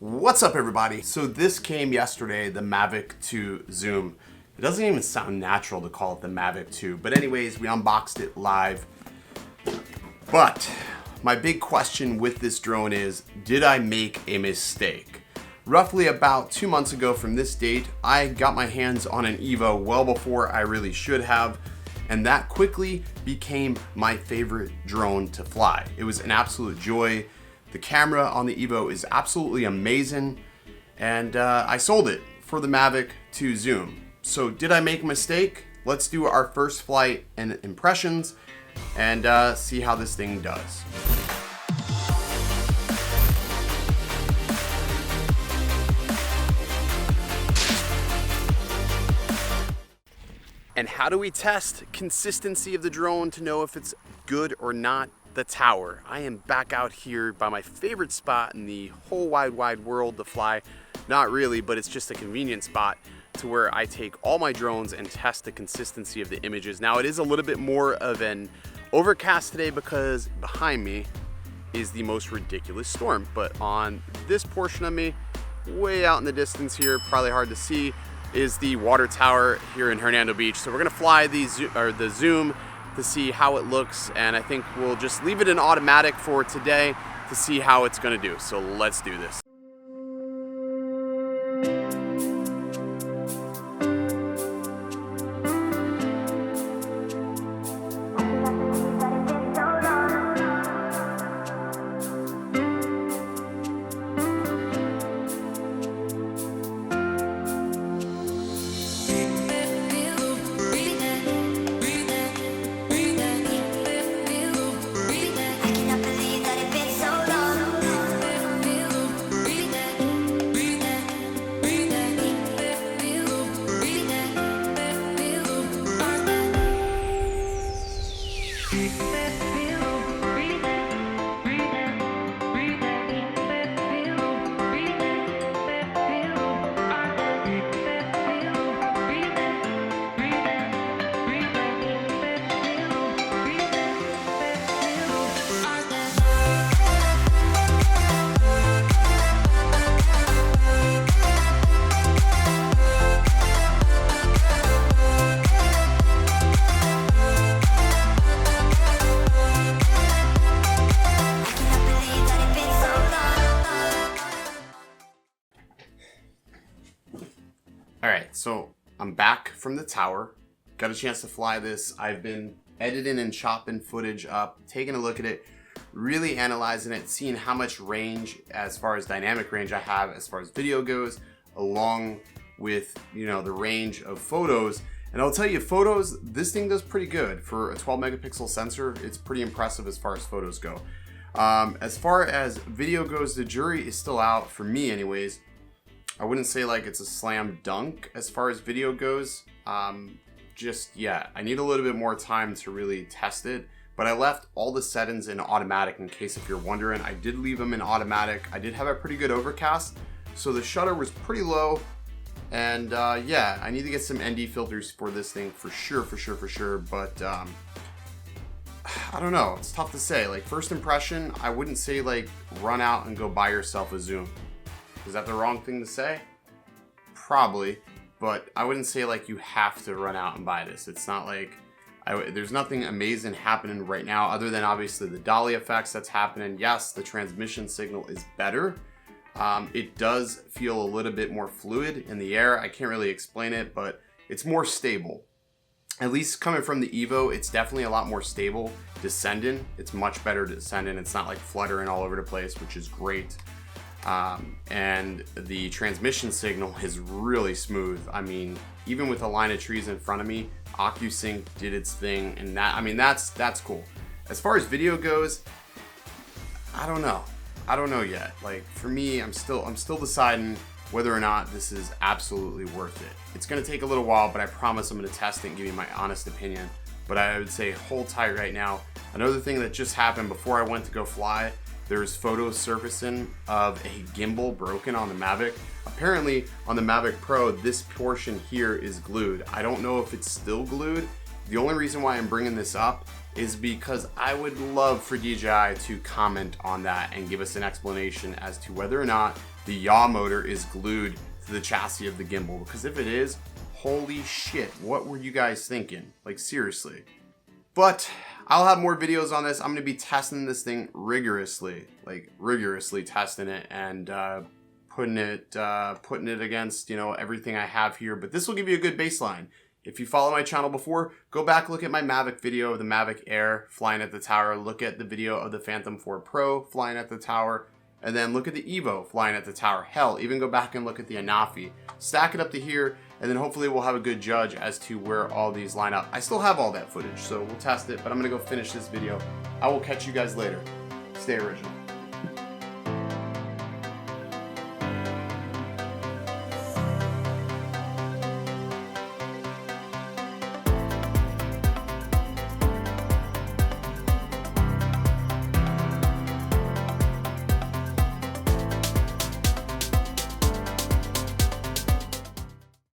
What's up, everybody? So this came yesterday, the Mavic 2 Zoom. It doesn't even sound natural to call it the Mavic 2, but anyways, we unboxed it live. But my big question with this drone is, did I make a mistake? Roughly about 2 months ago from this date, I got my hands on an Evo well before I really should have, and that quickly became my favorite drone to fly. It was an absolute joy. The camera on the Evo is absolutely amazing, and I sold it for the Mavic 2 Zoom. So did I make a mistake? Let's do our first flight and impressions and see how this thing does. And how do we test consistency of the drone to know if it's good or not? The tower. I am back out here by my favorite spot in the whole wide world to fly. Not really, but it's just a convenient spot to where I take all my drones and test the consistency of the images. Now it is a little bit more of an overcast today because behind me is the most ridiculous storm. But on this portion of me, way out in the distance here, probably hard to see, is the water tower here in Hernando Beach. So we're gonna fly the Zoom to see how it looks, and I think we'll just leave it in automatic for today to see how it's gonna do. So let's do this. Alright, so I'm back from the tower. Got a chance to fly this. I've been editing and chopping footage up, taking a look at it, really analyzing it, seeing how much range, as far as dynamic range I have, as far as video goes, along with, you know, the range of photos. And I'll tell you, photos, this thing does pretty good. For a 12 megapixel sensor, it's pretty impressive as far as photos go. As far as video goes, the jury is still out, for me anyways. I wouldn't say like it's a slam dunk as far as video goes. Just yet. I need a little bit more time to really test it, but I left all the settings in automatic in case if you're wondering. I did leave them in automatic. I did have a pretty good overcast, so the shutter was pretty low. And yeah, I need to get some ND filters for this thing for sure, but I don't know, it's tough to say. Like, first impression, I wouldn't say like run out and go buy yourself a Zoom. Is that the wrong thing to say? Probably, but I wouldn't say like you have to run out and buy this. It's not like, there's nothing amazing happening right now other than obviously the dolly effects that's happening. Yes, the transmission signal is better. It does feel a little bit more fluid in the air. I can't really explain it, but it's more stable. At least coming from the Evo, it's definitely a lot more stable descending. It's much better descending. It's not like fluttering all over the place, which is great. And the transmission signal is really smooth. I mean, even with a line of trees in front of me, OcuSync did its thing, and that, I mean, that's cool. As far as video goes, I don't know yet. Like, for me, I'm still deciding whether or not this is absolutely worth it. It's gonna take a little while, but I promise I'm gonna test it and give you my honest opinion. But I would say hold tight right now. Another thing that just happened before I went to go fly, there's photos surfacing of a gimbal broken on the Mavic. Apparently on the Mavic Pro, this portion here is glued. I don't know if it's still glued. The only reason why I'm bringing this up is because I would love for DJI to comment on that and give us an explanation as to whether or not the yaw motor is glued to the chassis of the gimbal. Because if it is, holy shit, what were you guys thinking? Like, seriously. But I'll have more videos on this. I'm gonna be testing this thing rigorously, like rigorously testing it and putting it against, you know, everything I have here. But this will give you a good baseline. If you follow my channel before, go back, look at my Mavic video of the Mavic Air flying at the tower, look at the video of the Phantom 4 Pro flying at the tower, and then look at the Evo flying at the tower. Hell, even go back and look at the Anafi. Stack it up to here, and then hopefully we'll have a good judge as to where all these line up. I still have all that footage, so we'll test it, but I'm gonna go finish this video. I will catch you guys later. Stay original.